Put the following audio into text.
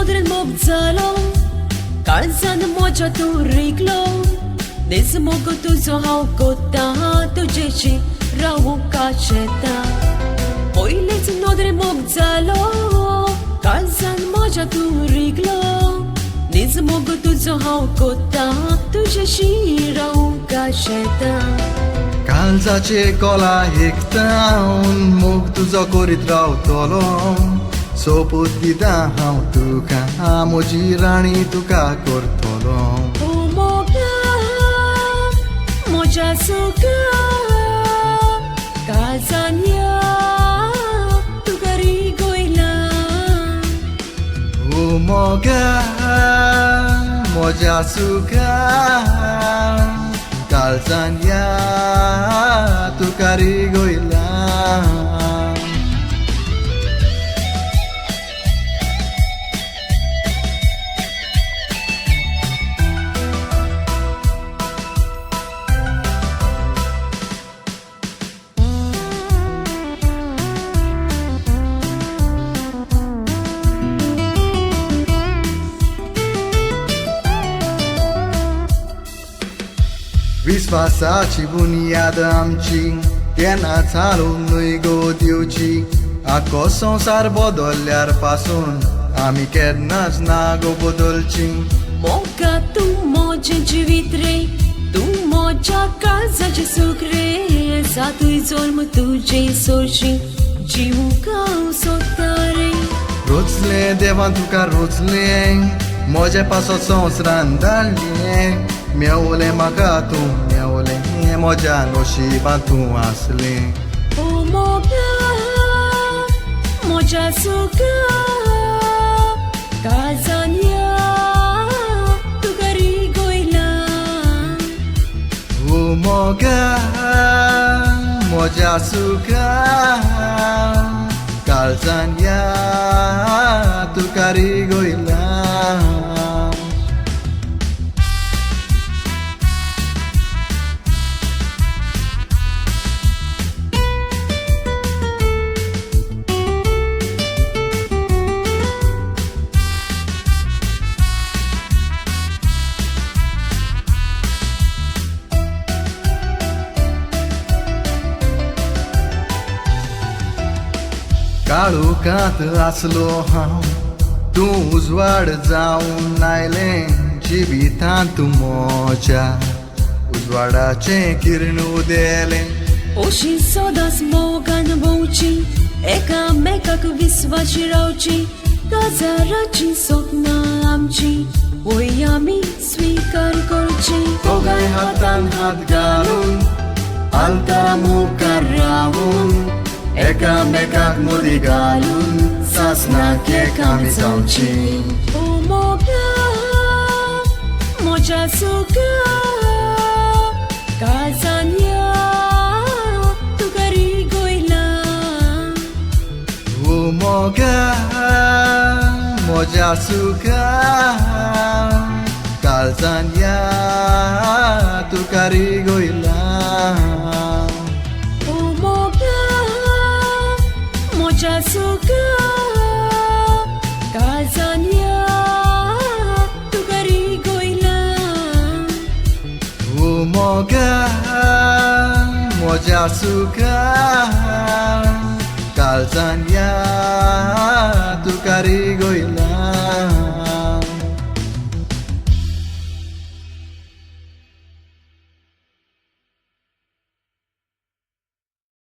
नदरेन मोग जालो काळजान म्हज्या तूं रिगलो निज मोग तुजो हांव कोत्ता तुजेची रावूंक शेता पयलींच नदरेन मोग जालो काळजान म्हज्या तूं रिगलो निज मोग तुजो हांव कोत्ता तुजेशी रावूंक शेता काळजाचे कोला हेक्तावन मोग तुजो करीत रावतलो सोपूत दिता हांव तुका म्हजी राणी तुका करतलो ओ मोगा म्हज्या सुका काळजान या तुका रिगोयला ओ मोगा म्हज्या सुका काळजान या तुका रिगोयला विश्वासाची बुनियाद आमची केन्ना चालूंक न्हय गो दिवची आख्खो संवसार बदल्ल्यार पासून आमी केन्नाच ना गो बदलची मोगा तूं म्हजें जिवीत रे तूं म्हज्या काळजाचें सूख रे जातूय जल्म तुजें सोडची जिवूंक हांव सोदता रे रोचलें देवान तुका रोचलें म्हजे पासो संवसारान धाडलें मेवलें म्हाका तूं मेवलें म्हज्या नशिबांत तूं आसलें ओ मोगा म्हज्या सुका काळजान या तुका रिगोयला ओ मोगा म्हज्या सुका काळजान या तुका रिगोयला काळोखांत आसलो हांव तूं उजवाड जावन आयलें जिवितांत म्हज्या उजवाडाचें किरण उदेलें अशी सदांच मोगान भोंवची एकामेकाक विस्वाची रावची काजाराची सपनां आमची वय आमी स्विकार करची दोगांय हातान हात घालून आलता मुखार रावून एकामेकाक मदीं घालून सासणाक एक आमी जावची ओ मोगा म्हज्या सुका काळजान या तुका रिगोयला ओ मोगा म्हज्या सुका काळजान या तुका रिगोयला ओ मोगा म्हज्या सुका काळजान या तुका रिगोयला ओ मोगा म्हज्या सुका काळजान या तुका रिगोयला